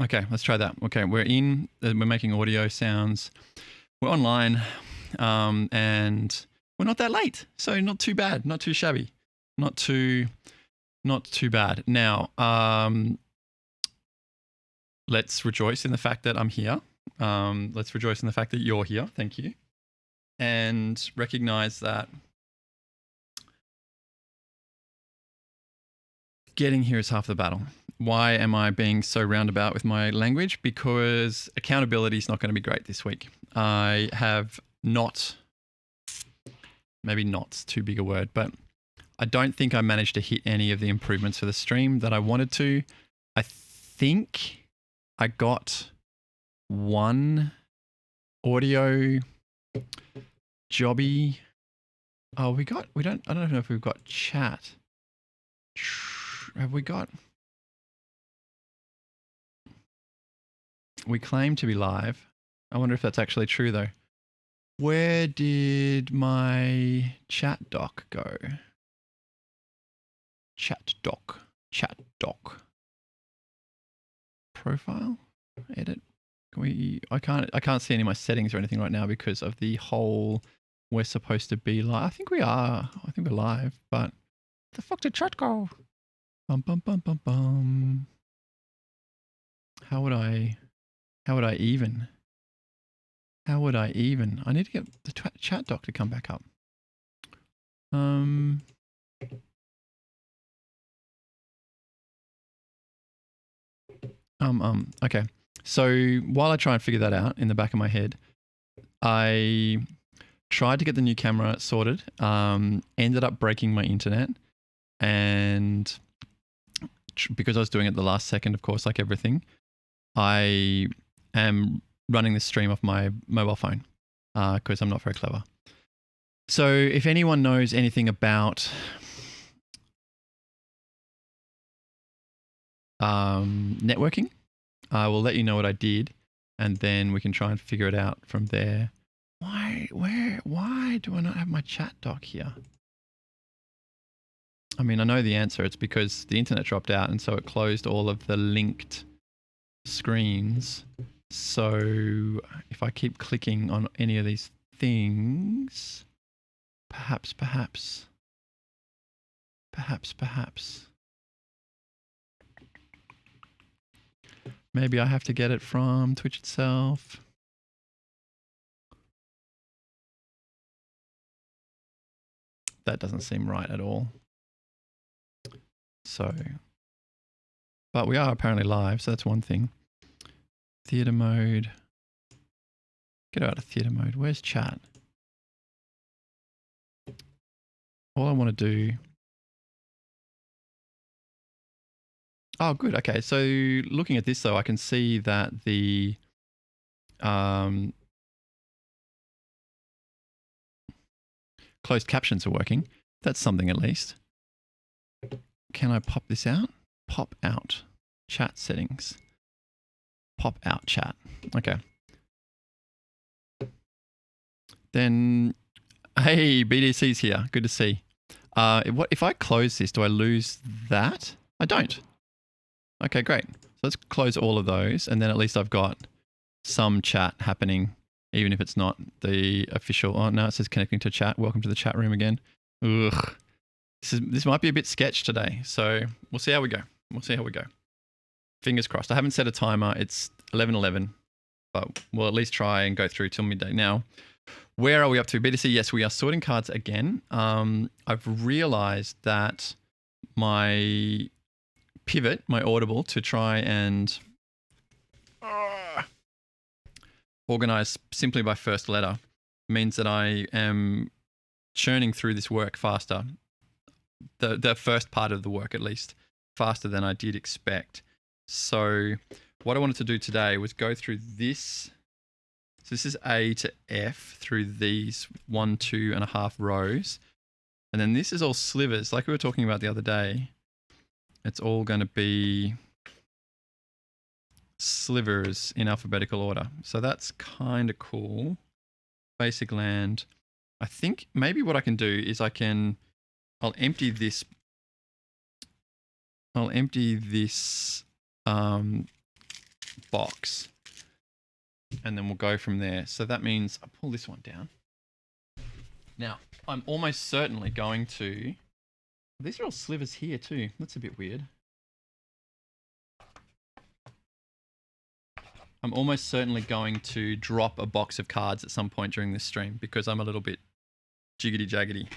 Okay, let's try that. Okay, we're making audio sounds. We're online, and we're not that late, so not too bad, not too shabby, not too bad. Now, let's rejoice in the fact that I'm here. Let's rejoice in the fact that you're here. Thank you. And recognize that getting here is half the battle. Why am I being so roundabout with my language? Because accountability is not going to be great this week. I have not, maybe not's too big a word, but I don't think I managed to hit any of the improvements for the stream that I wanted to. I think I got one audio jobby. Oh, I don't know if we've got chat. Have we got? We claim to be live. I wonder if that's actually true though. Where did my chat doc go? Chat doc. Profile? Edit. I can't see any of my settings or anything right now because of the whole we're supposed to be live. I think we are. I think we're live, but the fuck did chat go? Bum bum bum bum bum. How would I even? I need to get the chat doc to come back up. Okay. So while I try and figure that out in the back of my head, I tried to get the new camera sorted, ended up breaking my internet, and because I was doing it the last second, of course, like everything, I am running this stream off my mobile phone because I'm not very clever. So if anyone knows anything about networking, I will let you know what I did, and then we can try and figure it out from there. Why do I not have my chat doc here? I mean, I know the answer. It's because the internet dropped out, and so it closed all of the linked screens. So if I keep clicking on any of these things, perhaps. Maybe I have to get it from Twitch itself. That doesn't seem right at all. So, but we are apparently live, so that's one thing. Theater mode. Get out of theater mode. Where's chat? All I want to do. Oh, good. Okay. So looking at this though, I can see that the closed captions are working. That's something at least. Can I pop this out? Pop out. Chat settings. Pop out chat. Okay. Then, hey, BDC's here. Good to see. What if I close this? Do I lose that? I don't. Okay, great. So let's close all of those, and then at least I've got some chat happening, even if it's not the official. Oh, no, it says connecting to chat. Welcome to the chat room again. Ugh. This might be a bit sketch today, so we'll see how we go. Fingers crossed. I haven't set a timer. It's 11:11, but we'll at least try and go through till midday. Now, where are we up to? BDC, yes, we are sorting cards again. I've realized that my pivot, my audible, to try and organize simply by first letter means that I am churning through this work faster. The first part of the work, at least, faster than I did expect. So what I wanted to do today was go through this. So this is A to F through these 1, 2.5 rows. And then this is all slivers, like we were talking about the other day. It's all going to be slivers in alphabetical order. So that's kind of cool. Basic land. I think maybe what I can do is I'll empty this box. And then we'll go from there. So that means I pull this one down. Now, I'm almost certainly going to... These are all slivers here too. That's a bit weird. I'm almost certainly going to drop a box of cards at some point during this stream because I'm a little bit jiggity jaggedy.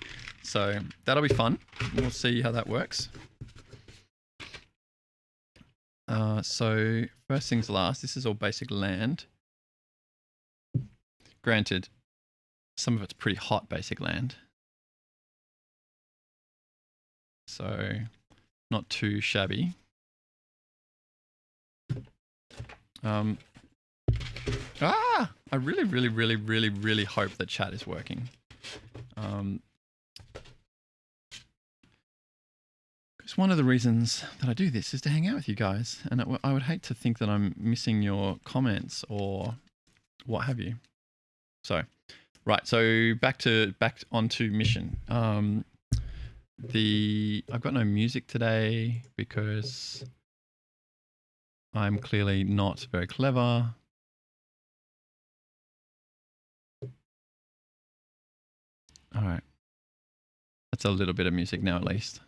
So that'll be fun. We'll see how that works. So first things last, this is all basic land. Granted, some of it's pretty hot basic land. So not too shabby. I really hope that chat is working. Because one of the reasons that I do this is to hang out with you guys, and I would hate to think that I'm missing your comments or what have you. So, right. So back onto mission. I've got no music today because I'm clearly not very clever. All right. That's a little bit of music now, at least.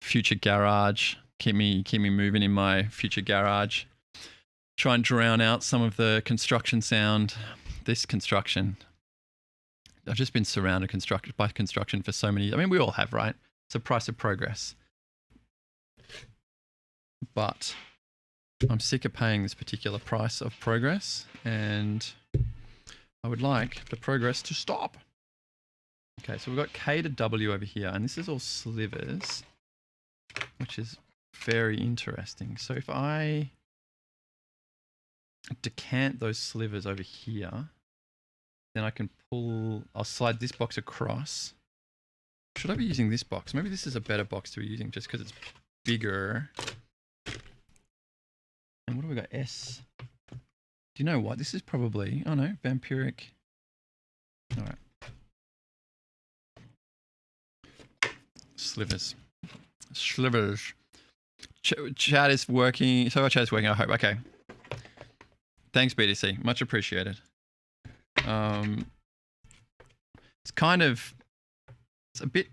Future garage. Keep me moving in my future garage. Try and drown out some of the construction sound. This construction. I've just been surrounded by construction for so many. I mean, we all have, right? It's a price of progress. But I'm sick of paying this particular price of progress, and I would like the progress to stop. Okay, so we've got K to W over here, and this is all slivers, which is very interesting. So if I decant those slivers over here, then I can I'll slide this box across. Should I be using this box? Maybe this is a better box to be using just because it's bigger. And what do we got? S. Do you know what? This is probably, oh no, vampiric. All right. Slivers. Chat is working. So our chat is working, I hope. Okay. Thanks, BDC. Much appreciated. It's a bit,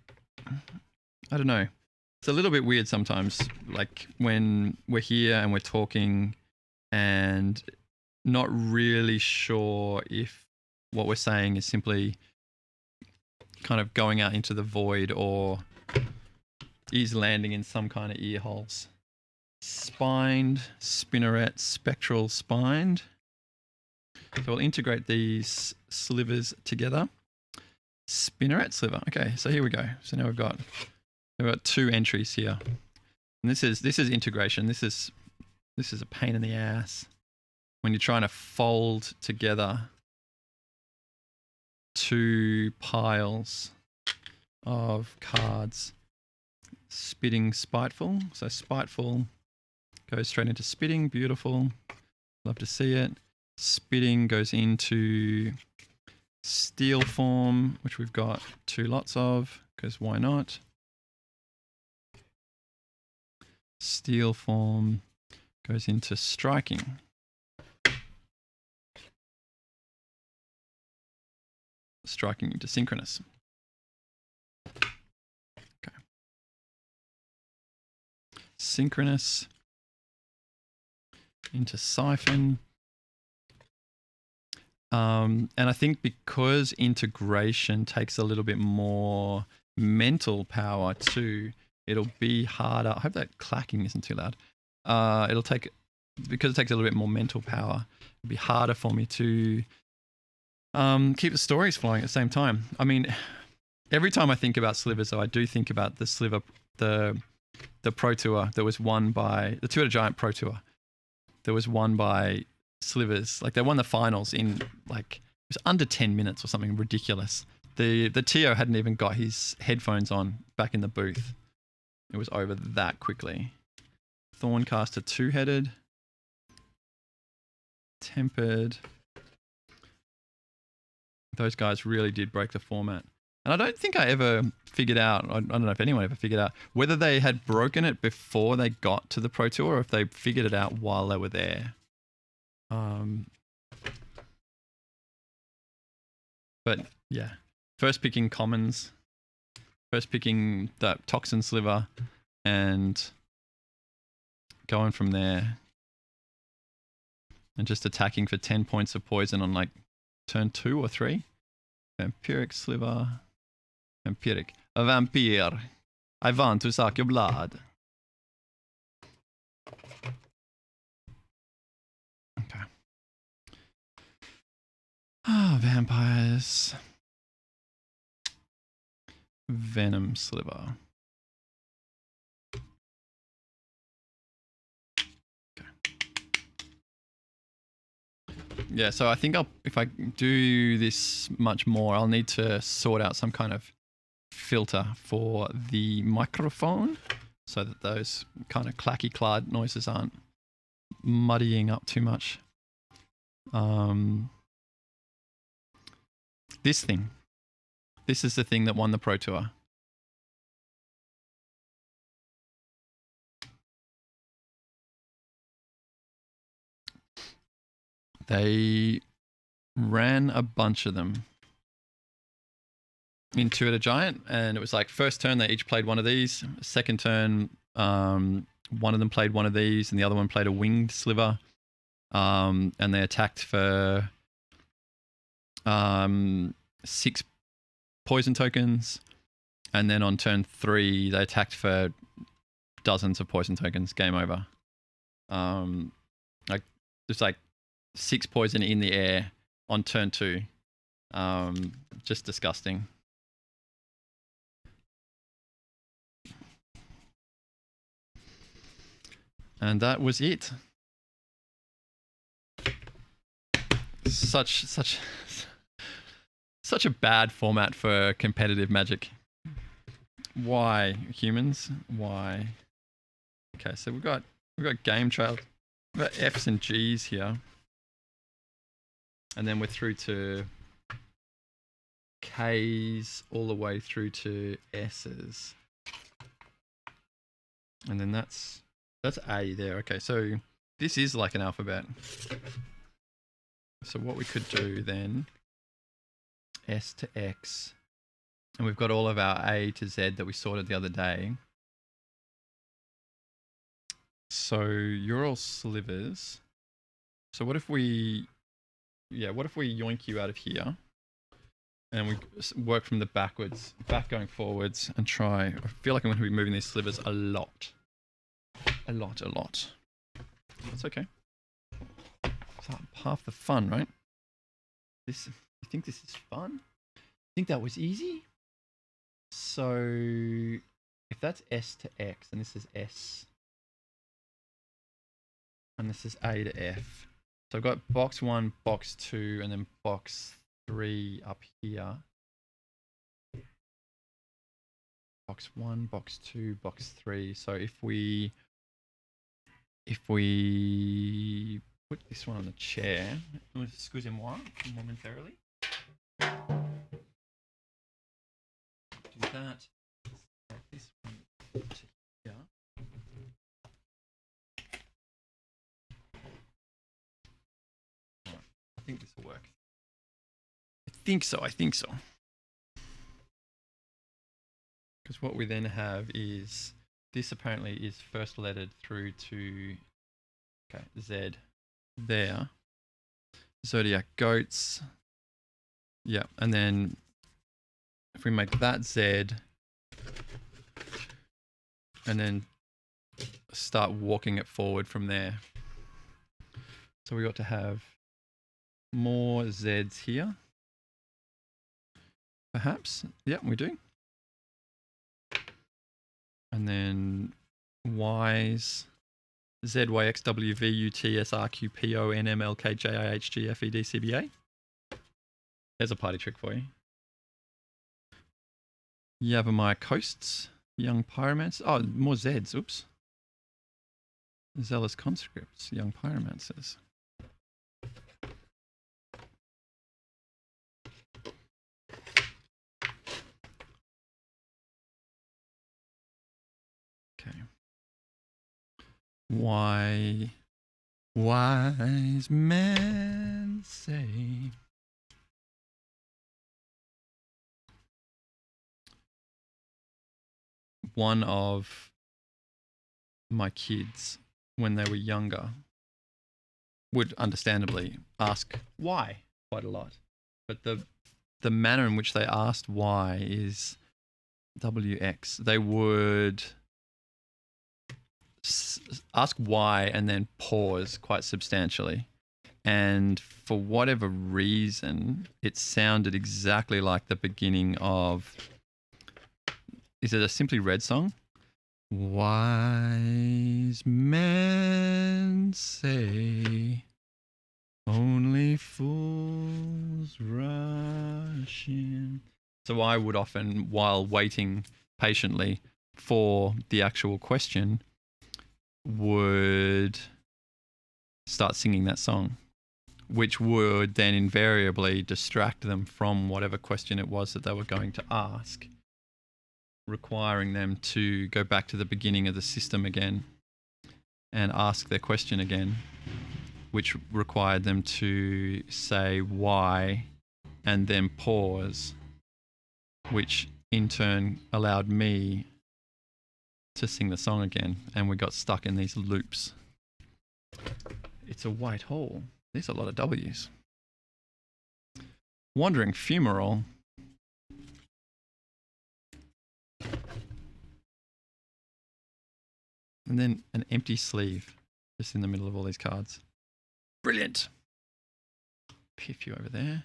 I don't know. It's a little bit weird sometimes, like when we're here and we're talking and not really sure if what we're saying is simply kind of going out into the void or is landing in some kind of ear holes. Spined, spinneret, spectral spined. So we'll integrate these slivers together. Spinneret sliver. Okay, so here we go. So now we've got two entries here. And this is integration. This is a pain in the ass when you're trying to fold together two piles of cards. Spitting spiteful. So spiteful goes straight into spitting. Beautiful. Love to see it. Spitting goes into steel form, which we've got two lots of, because why not? Steel form goes into striking. Striking into synchronous. Okay. Synchronous into siphon. And I think because integration takes a little bit more mental power too, it'll be harder. I hope that clacking isn't too loud. Because it takes a little bit more mental power, it'll be harder for me to keep the stories flowing at the same time. I mean, every time I think about slivers, though, I do think about the sliver, the Pro Tour that was won by the Two-Headed Giant Pro Tour. That was won by slivers. Like they won the finals in like, it was under 10 minutes or something ridiculous. The Tio hadn't even got his headphones on back in the booth. It was over that quickly. Thorncaster two-headed. Tempered. Those guys really did break the format. And I don't think I ever figured out, I don't know if anyone ever figured out, whether they had broken it before they got to the Pro Tour or if they figured it out while they were there. But yeah, first picking commons, first picking that toxin sliver, and going from there. And just attacking for 10 points of poison on like turn 2 or 3. Vampiric sliver. Vampiric. A vampire. I want to suck your blood. Okay. Ah, vampires. Venom sliver. Okay. Yeah, so I think if I do this much more, I'll need to sort out some kind of filter for the microphone so that those kind of clacky clad noises aren't muddying up too much. This thing. This is the thing that won the Pro Tour. They ran a bunch of them into a giant, and it was like first turn they each played one of these. Second turn, one of them played one of these, and the other one played a winged sliver. And they attacked for 6 poison tokens, and then on turn 3 they attacked for dozens of poison tokens. Game over. Like just like 6 poison in the air on turn 2. Just disgusting. And that was it. Such a bad format for competitive Magic. Why, humans? Why? Okay, so we've got game trail. We've got F's and G's here. And then we're through to K's all the way through to S's. And then that's A there. Okay, so this is like an alphabet. So what we could do then, S to X, and we've got all of our A to Z that we sorted the other day. So you're all slivers. So what if we yoink you out of here, and we work from the back going forwards, and try. I feel like I'm going to be moving these slivers a lot. That's okay. It's half the fun, right? You think this is fun? Think that was easy? So if that's S to X, and this is S, and this is A to F. So I've got box 1, box 2, and then box 3 up here. Box 1, box 2, box 3. So if we put this one on the chair, excusez-moi momentarily. Do that. This one to here. Right. I think this will work. I think so. Because what we then have is this apparently is first lettered through to Z there. Zodiac goats. Yeah, and then if we make that Z and then start walking it forward from there. So we got to have more Zs here. Perhaps. Yeah, we do. And then Ys. Z, Y, X, W, V, U, T, S, R, Q, P, O, N, M, L, K, J, I, H, G, F, E, D, C, B, A. There's a party trick for you. Yavimaya Coasts. Young Pyromancers. Oh, more Zs. Oops. Zealous Conscripts. Young Pyromancers. Why wise men say. One of my kids, when they were younger, would understandably ask why quite a lot. But the manner in which they asked why is WX. They would ask why and then pause quite substantially. And for whatever reason, it sounded exactly like the beginning of, is it a Simply Red song? Wise men say only fools rush in. So I would often, while waiting patiently for the actual question, would start singing that song, which would then invariably distract them from whatever question it was that they were going to ask, requiring them to go back to the beginning of the system again and ask their question again, which required them to say why and then pause, which in turn allowed me to sing the song again, and we got stuck in these loops. It's a white hole. There's a lot of W's. Wandering fumarole. And then an empty sleeve just in the middle of all these cards. Brilliant. Piff you over there.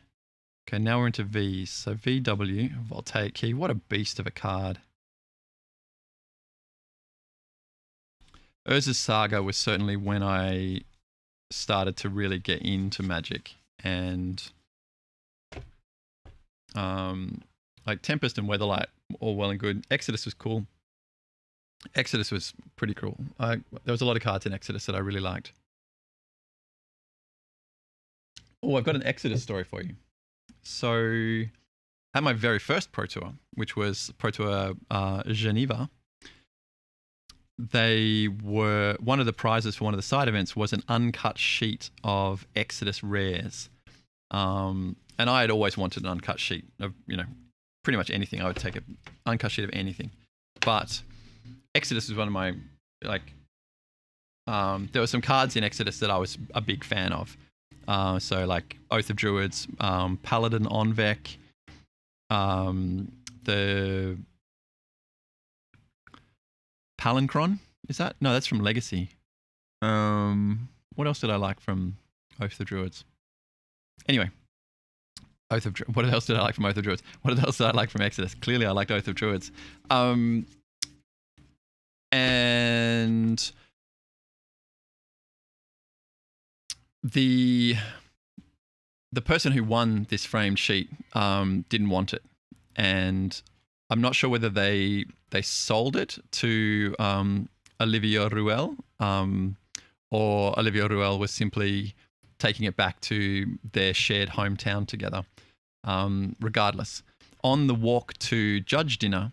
Okay, now we're into V's. So VW, Voltaic Key. What a beast of a card. Urza's Saga was certainly when I started to really get into Magic, and like Tempest and Weatherlight, all well and good. Exodus was cool. Exodus was pretty cool. There was a lot of cards in Exodus that I really liked. Oh, I've got an Exodus story for you. So at my very first Pro Tour, which was Pro Tour Geneva, one of the prizes for one of the side events was an uncut sheet of Exodus rares. And I had always wanted an uncut sheet of, pretty much anything. I would take an uncut sheet of anything. But Exodus was one of my, there were some cards in Exodus that I was a big fan of. So like Oath of Druids, Paladin Onvec, the Palancron, is that? No, that's from Legacy. What else did I like from Oath of Druids? Anyway, what else did I like from Oath of Druids? What else did I like from Exodus? Clearly I liked Oath of Druids. And the person who won this framed sheet didn't want it, and I'm not sure whether they sold it to Olivia Ruel, or Olivia Ruel was simply taking it back to their shared hometown together. Regardless, on the walk to judge dinner,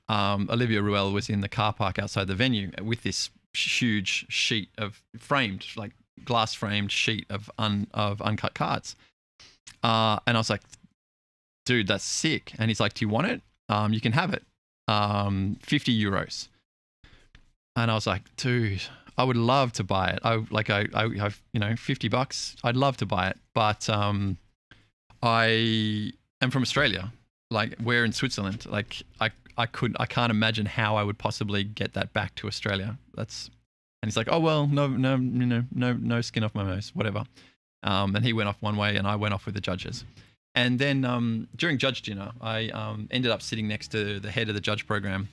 Olivia Ruel was in the car park outside the venue with this huge sheet of framed, like glass framed sheet of uncut cards. And I was like, dude, that's sick. And he's like, do you want it? You can have it. 50 euros. And I was like, dude, I would love to buy it. I have, $50. I'd love to buy it. But I am from Australia. Like, we're in Switzerland. Like, I can't imagine how I would possibly get that back to Australia. And he's like, oh, well, no skin off my nose, whatever. And he went off one way and I went off with the judges. And then during judge dinner, I ended up sitting next to the head of the judge program,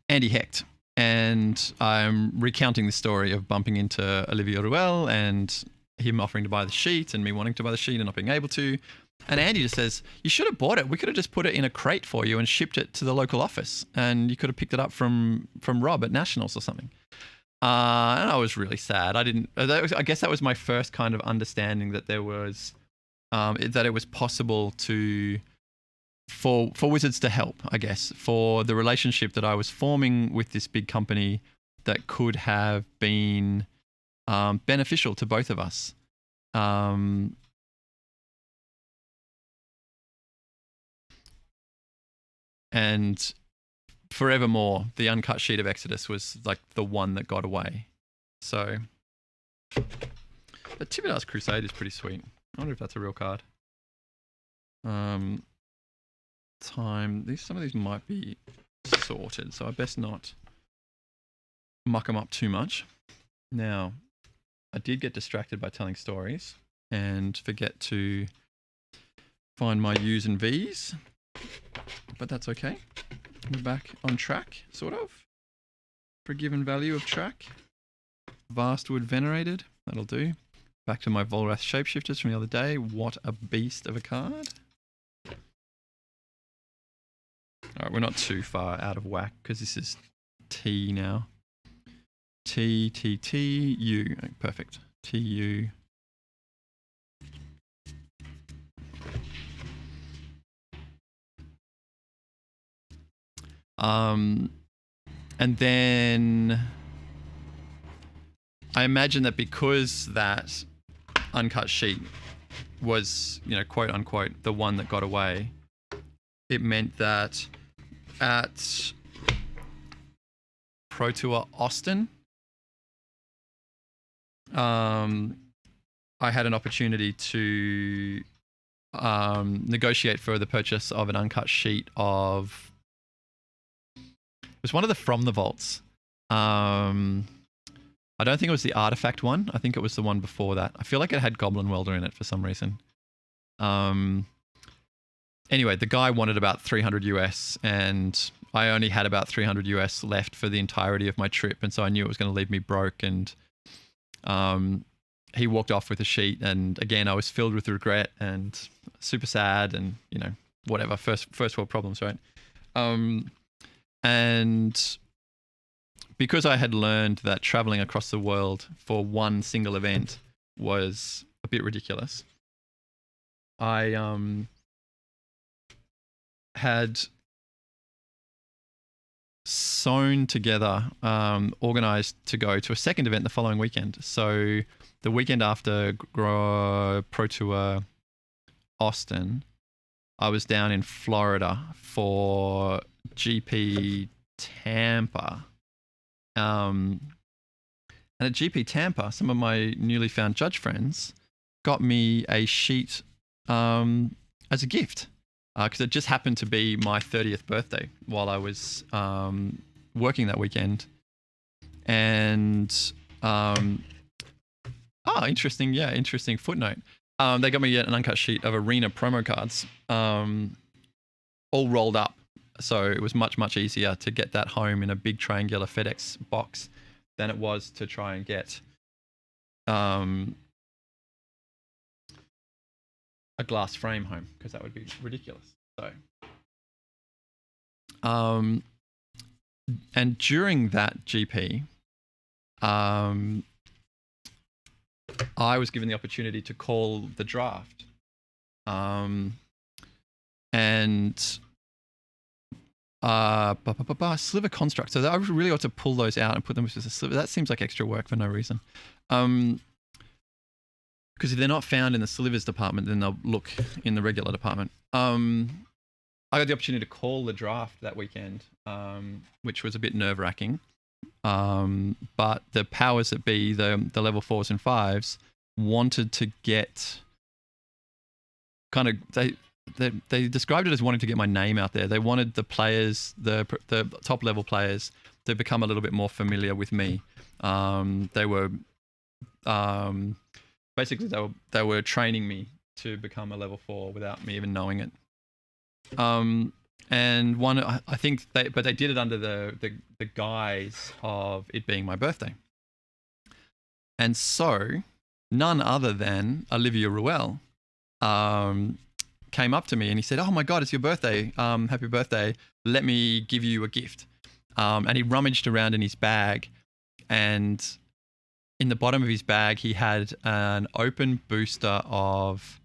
Andy Hecht. And I'm recounting the story of bumping into Olivia Ruel and him offering to buy the sheet and me wanting to buy the sheet and not being able to. And Andy just says, you should have bought it. We could have just put it in a crate for you and shipped it to the local office. And you could have picked it up from Rob at Nationals or something. And I was really sad. I guess that was my first kind of understanding that there was, that it was possible for Wizards to help, I guess, for the relationship that I was forming with this big company that could have been beneficial to both of us. And forevermore, the uncut sheet of Exodus was like the one that got away. So, but Thibodeau's Crusade is pretty sweet. I wonder if that's a real card. Some of these might be sorted, so I best not muck them up too much. Now, I did get distracted by telling stories and forget to find my U's and V's, but that's okay. We're back on track, sort of. Forgiven value of track. Vastwood Venerated, that'll do. Back to my Volrath Shapeshifters from the other day. What a beast of a card. Alright, we're not too far out of whack because this is T now. T, T, T, U. Perfect. T, U. And then I imagine that because that uncut sheet was, quote unquote, the one that got away, it meant that at Pro Tour Austin, I had an opportunity to negotiate for the purchase of an uncut sheet of. It was one of the From the Vaults. I don't think it was the Artifact one. I think it was the one before that. I feel like it had Goblin Welder in it for some reason. Anyway, the guy wanted about 300 US, and I only had about 300 US left for the entirety of my trip, and so I knew it was going to leave me broke. And he walked off with a sheet, and again, I was filled with regret and super sad, and whatever. First world problems, right? And because I had learned that traveling across the world for one single event was a bit ridiculous, I had sewn together, organized to go to a second event the following weekend. So the weekend after Pro Tour Austin, I was down in Florida for GP Tampa. And at GP Tampa, some of my newly found judge friends got me a sheet as a gift because it just happened to be my 30th birthday while I was working that weekend. And interesting. Yeah, interesting footnote. They got me an uncut sheet of arena promo cards, all rolled up. So it was much, much easier to get that home in a big triangular FedEx box than it was to try and get a glass frame home, because that would be ridiculous. So, and during that GP, I was given the opportunity to call the draft, and sliver construct. So I really ought to pull those out and put them as a sliver. That seems like extra work for no reason. Because if they're not found in the slivers department, then they'll look in the regular department. I got the opportunity to call the draft that weekend, which was a bit nerve-wracking. But the powers that be, the level 4s and 5s, wanted to get they described it as wanting to get my name out there. They wanted the players, the top level players, to become a little bit more familiar with me. They were basically they were training me to become a level 4 without me even knowing it. And one, I think they did it under the guise of it being my birthday. And so none other than Olivia Ruel came up to me and he said, "Oh my God, it's your birthday. Happy birthday. Let me give you a gift." And he rummaged around in his bag, and in the bottom of his bag, he had an open booster of,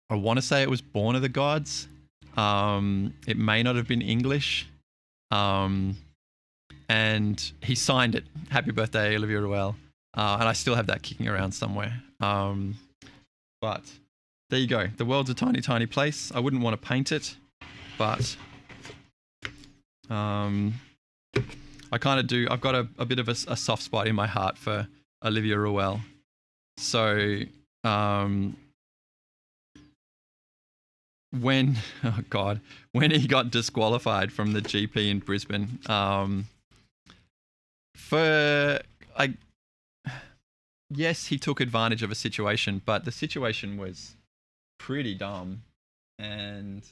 I want to say it was Born of the Gods. It may not have been English. and he signed it. Happy birthday, Olivia Ruel. And I still have that kicking around somewhere. But there you go. The world's a tiny, tiny place. I wouldn't want to paint it, but I kind of do. I've got a bit of a soft spot in my heart for Olivia Ruel. So when he got disqualified from the GP in Brisbane, yes, he took advantage of a situation, but the situation was pretty dumb, and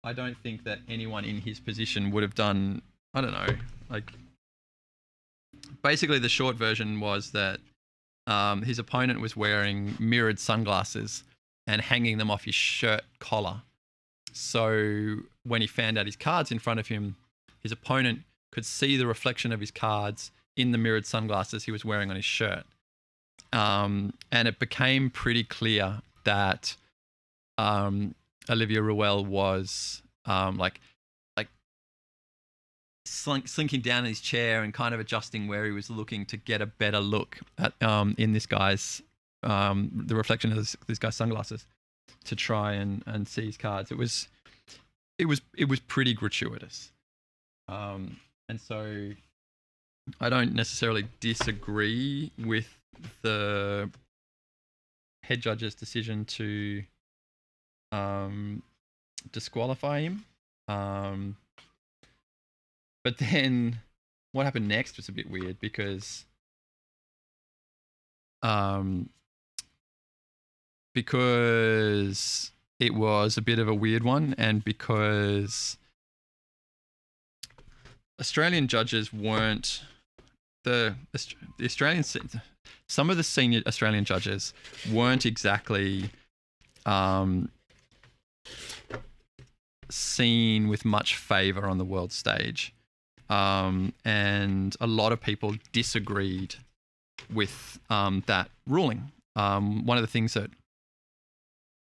I don't think that anyone in his position would have done. I don't know. Like, basically, the short version was that his opponent was wearing mirrored sunglasses and hanging them off his shirt collar. So when he found out his cards in front of him, his opponent could see the reflection of his cards in the mirrored sunglasses he was wearing on his shirt. And it became pretty clear that Olivia Ruel was slinking down in his chair and kind of adjusting where he was looking to get a better look at in this guy's the reflection of this guy's sunglasses to try and see his cards. It was pretty gratuitous, and so I don't necessarily disagree with the head judge's decision to disqualify him. But then what happened next was a bit weird because it was a bit of a weird one, and because Australian judges weren't the Australian, some of the senior Australian judges weren't exactly seen with much favour on the world stage. And a lot of people disagreed with that ruling. One of the things that,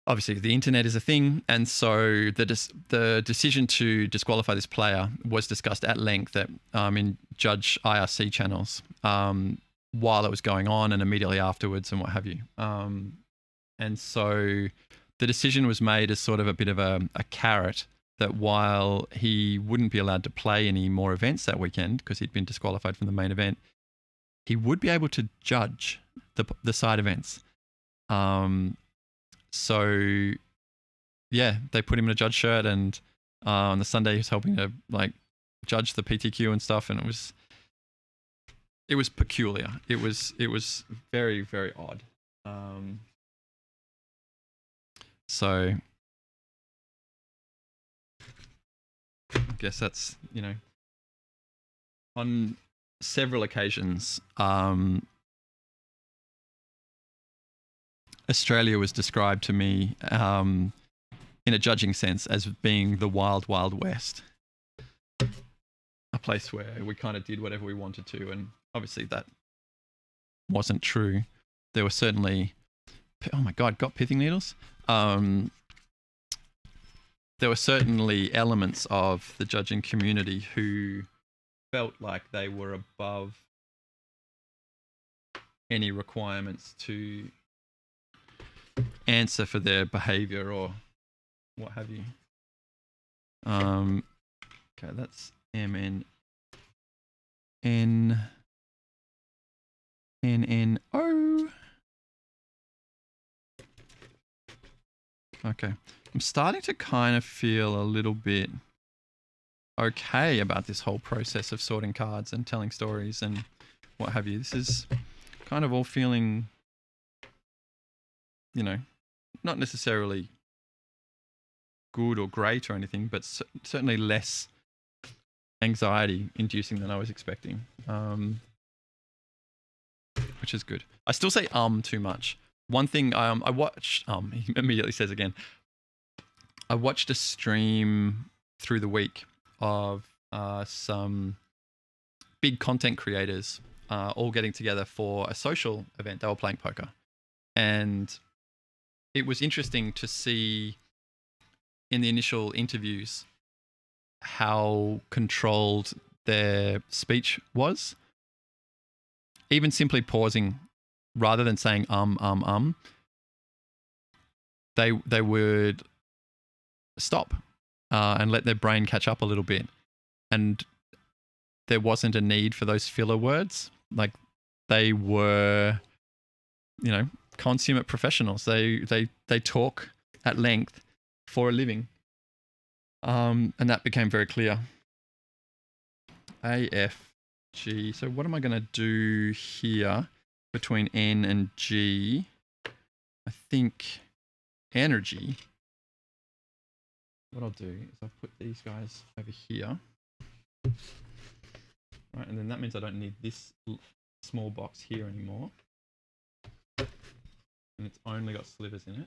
obviously, the internet is a thing, and so the decision to disqualify this player was discussed at length in Judge IRC channels while it was going on and immediately afterwards and what have you. And so the decision was made as sort of a bit of a carrot, that while he wouldn't be allowed to play any more events that weekend because he'd been disqualified from the main event, he would be able to judge the side events. So yeah, they put him in a judge shirt, and on the Sunday he was helping to judge the PTQ and stuff, and it was peculiar. It was very, very odd. So I guess that's, on several occasions, Australia was described to me in a judging sense as being the wild, wild west. A place where we kind of did whatever we wanted to, and obviously that wasn't true. There were certainly, oh my God, got pithing needles? There were certainly elements of the judging community who felt like they were above any requirements to answer for their behavior or what have you. Okay, that's MNNNNO. Okay. I'm starting to kind of feel a little bit okay about this whole process of sorting cards and telling stories and what have you. This is kind of all feeling, not necessarily good or great or anything, but certainly less anxiety inducing than I was expecting, which is good. I still say too much. One thing I watched, he immediately says again, I watched a stream through the week of some big content creators all getting together for a social event. They were playing poker. And it was interesting to see in the initial interviews how controlled their speech was. Even simply pausing rather than saying they would stop and let their brain catch up a little bit. And there wasn't a need for those filler words. Like, they were, you know, consummate professionals. They talk at length for a living. And that became very clear. A, F, G. So what am I going to do here between N and G? I think energy. What I'll do is I'll put these guys over here. Right, and then that means I don't need this small box here anymore. And it's only got slivers in it.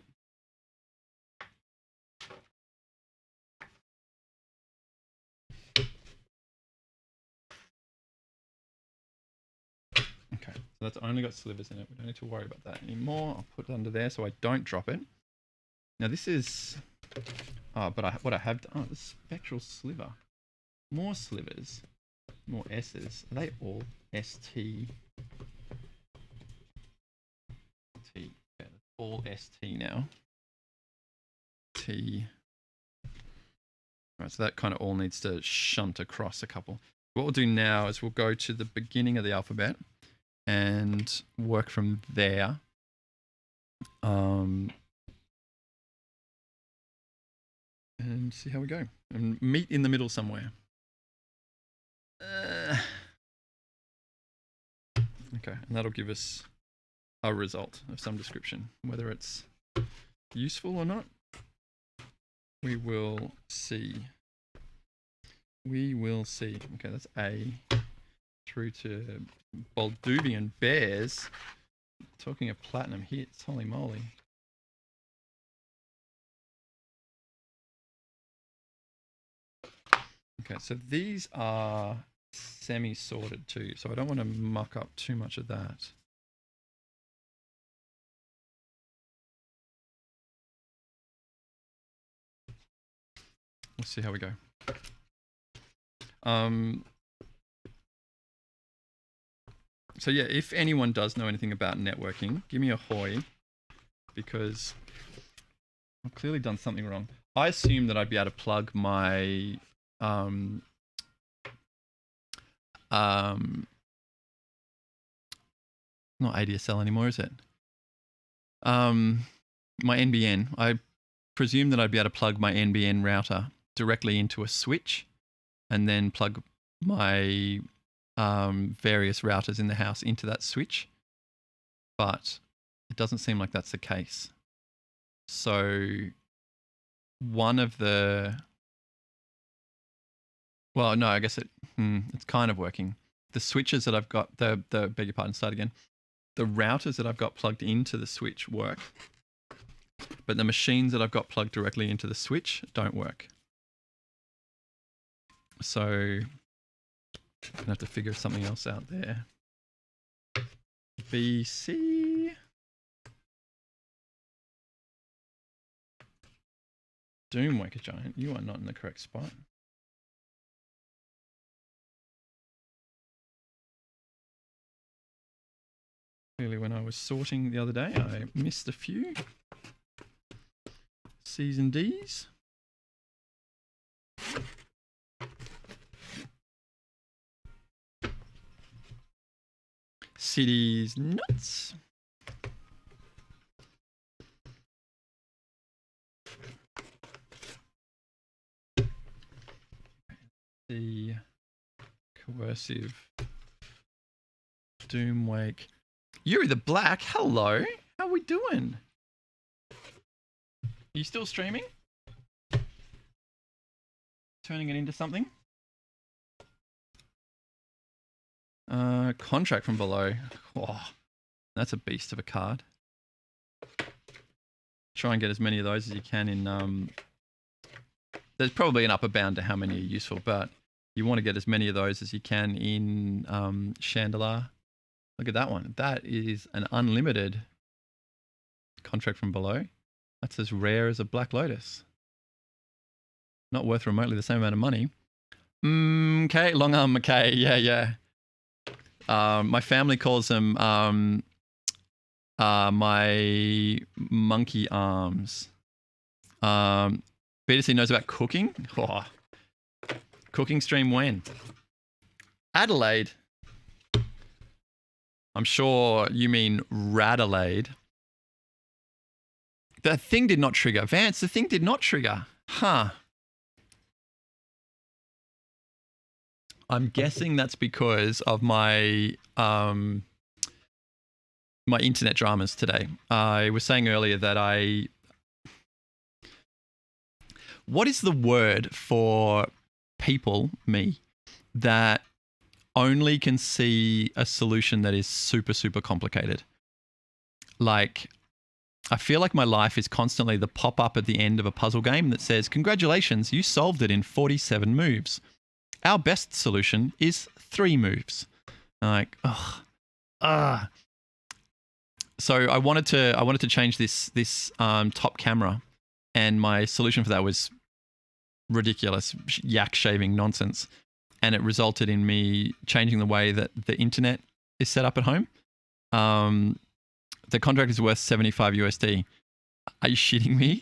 Okay, so that's only got slivers in it. We don't need to worry about that anymore. I'll put it under there so I don't drop it. Now this is, what I have done, the spectral sliver. More slivers, more S's. Are they all ST? T. Yeah, all ST now. T. Right, so that kind of all needs to shunt across a couple. What we'll do now is we'll go to the beginning of the alphabet and work from there. And see how we go. And meet in the middle somewhere. Okay, and that'll give us a result of some description. Whether it's useful or not, we will see. We will see. Okay, that's A. Through to Balduvian Bears. Talking of platinum hits, holy moly. Okay, so these are semi-sorted too, so I don't want to muck up too much of that. We'll see how we go. So yeah, if anyone does know anything about networking, give me a hoy, because I've clearly done something wrong. I assumed that I'd be able to plug my not ADSL anymore, is it? My NBN. I presume that I'd be able to plug my NBN router directly into a switch and then plug my various routers in the house into that switch. But it doesn't seem like that's the case. So one of the... Well, no, I guess it's kind of working. The switches that I've got, beg your pardon, start again. The routers that I've got plugged into the switch work, but the machines that I've got plugged directly into the switch don't work. So I'm gonna have to figure something else out there. BC. Doomwaker Giant, you are not in the correct spot. Clearly when I was sorting the other day, I missed a few. C's and D's. Cities nuts. The coercive Doomwake. Yuri the Black, hello. How we doing? Are you still streaming? Turning it into something? Contract from below. Oh, that's a beast of a card. Try and get as many of those as you can in... there's probably an upper bound to how many are useful, but you want to get as many of those as you can in Chandelier. Look at that one. That is an unlimited contract from below. That's as rare as a Black Lotus. Not worth remotely the same amount of money, Okay, long arm McKay. Yeah, yeah. My family calls them my monkey arms. BDC knows about cooking. Oh, cooking stream when? Adelaide. I'm sure you mean Radelaide. The thing did not trigger. Vance, the thing did not trigger. Huh. I'm guessing that's because of my my internet dramas today. I was saying earlier that what is the word for people, me, that only can see a solution that is super, super complicated? Like, I feel like my life is constantly the pop-up at the end of a puzzle game that says, congratulations, you solved it in 47 moves. Our best solution is 3 moves. I'm like, ugh. So I wanted to change this top camera, and my solution for that was ridiculous yak shaving nonsense, and it resulted in me changing the way that the internet is set up at home. The contract is worth 75 USD. Are you shitting me?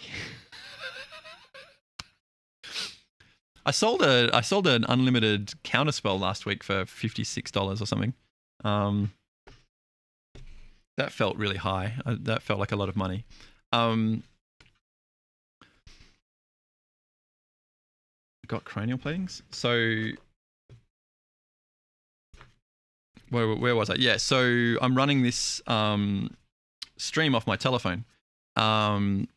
I sold an unlimited counterspell last week for $56 or something. That felt really high. That felt like a lot of money. Got cranial platings. So where was I? Yeah. So I'm running this stream off my telephone, and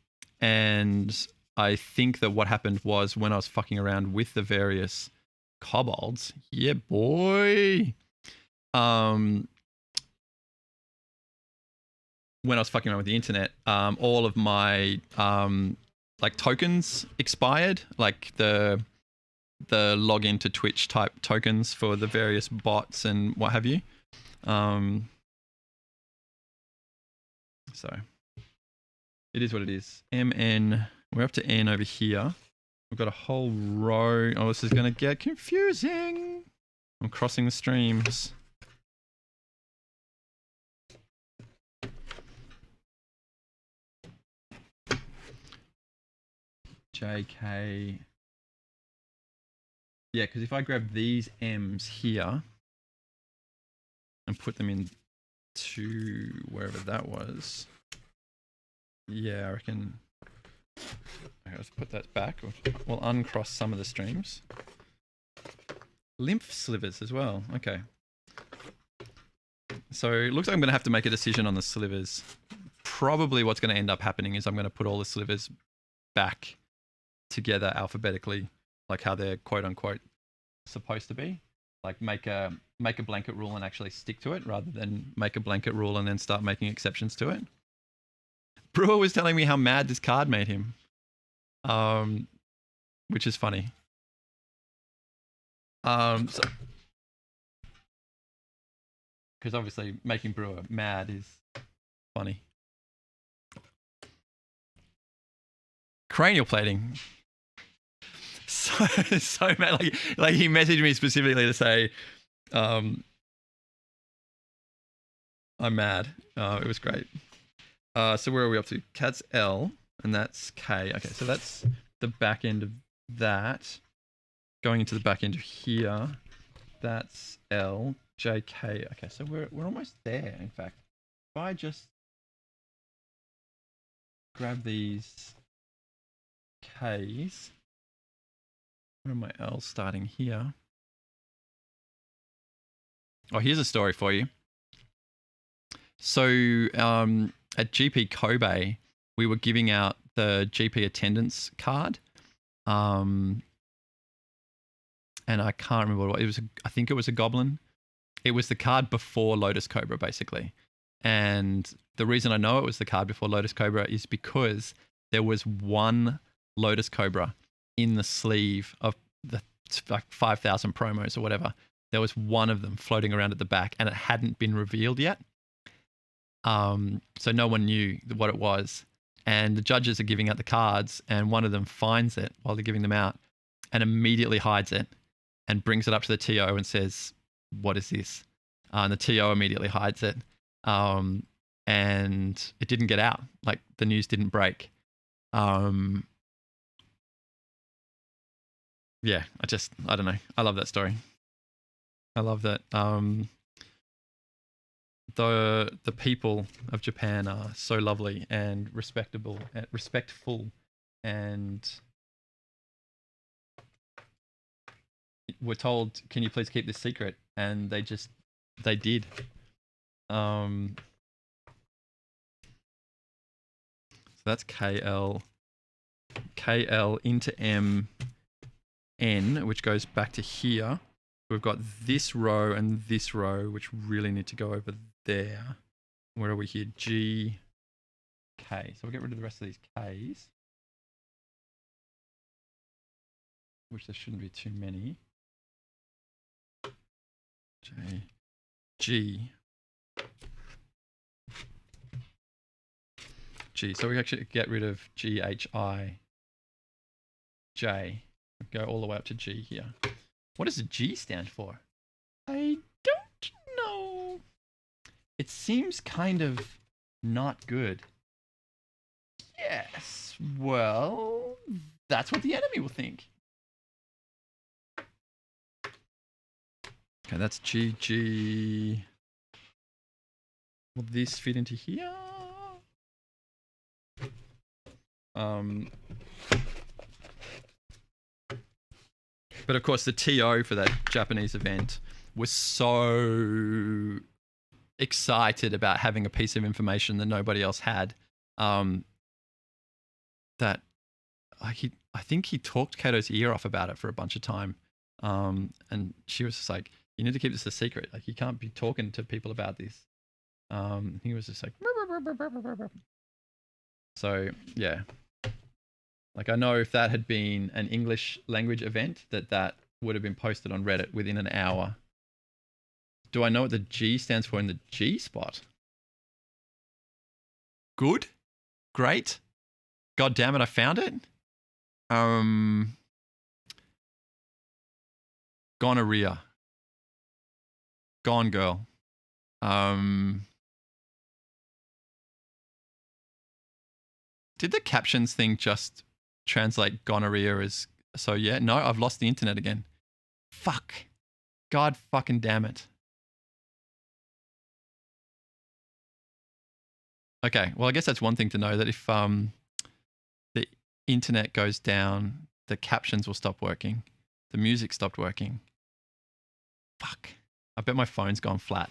I think that what happened was when I was fucking around with the various kobolds. Yeah, boy. When I was fucking around with the internet, all of my like tokens expired, like the login to Twitch type tokens for the various bots and what have you. So it is what it is. MN, we're up to N over here. We've got a whole row. Oh, this is going to get confusing. I'm crossing the streams. JK. Yeah, because if I grab these M's here and put them into wherever that was, yeah, I reckon. Okay, let's put that back. We'll uncross some of the streams. Lymph slivers as well. Okay. So it looks like I'm going to have to make a decision on the slivers. Probably what's going to end up happening is I'm going to put all the slivers back together alphabetically, like how they're quote unquote supposed to be. Like make a blanket rule and actually stick to it, rather than make a blanket rule and then start making exceptions to it. Brewer was telling me how mad this card made him, which is funny. Because obviously making Brewer mad is funny. Cranial plating. So mad. Like he messaged me specifically to say, I'm mad. It was great. So where are we up to? Cat's L, and that's K. Okay, so that's the back end of that. Going into the back end of here, that's L, J, K. Okay, so we're almost there, in fact. If I just grab these Ks, where are my L's starting here? Oh, here's a story for you. So at GP Kobe, we were giving out the GP attendance card. And I can't remember what it was. I think it was a goblin. It was the card before Lotus Cobra, basically. And the reason I know it was the card before Lotus Cobra is because there was one Lotus Cobra in the sleeve of the like 5,000 promos or whatever. There was one of them floating around at the back, and it hadn't been revealed yet. So no one knew what it was. And the judges are giving out the cards, and one of them finds it while they're giving them out and immediately hides it. and brings it up to the TO and says, "What is this?" And the TO immediately hides it. And it didn't get out. Like the news didn't break. Yeah, I don't know. I love that story. I love that. The people of Japan are so lovely and respectful, and we're told, "Can you please keep this secret?" And they did. So that's KL into MN, which goes back to here. We've got this row and this row, which really need to go over there. Where are we here? G, K. So we'll get rid of the rest of these Ks, which there shouldn't be too many. J, G, G. So we actually get rid of G, H, I, J. Go all the way up to G here. What does a G stand for? I don't know. It seems kind of not good. Yes. Well, that's what the enemy will think. Okay, that's GG. Will this fit into here? But of course, the TO for that Japanese event was so excited about having a piece of information that nobody else had, that I think he talked Kato's ear off about it for a bunch of time. And she was just like, "You need to keep this a secret. Like, you can't be talking to people about this." He was just like, so yeah. Like, I know if that had been an English language event, that would have been posted on Reddit within an hour. Do I know what the G stands for in the G spot? Good? Great? God damn it, I found it? Gonorrhea. Gone girl. Did the captions thing just translate gonorrhea as... So yeah, no, I've lost the internet again. Fuck. God fucking damn it. Okay, well, I guess that's one thing to know, that if the internet goes down, the captions will stop working. The music stopped working. Fuck. I bet my phone's gone flat.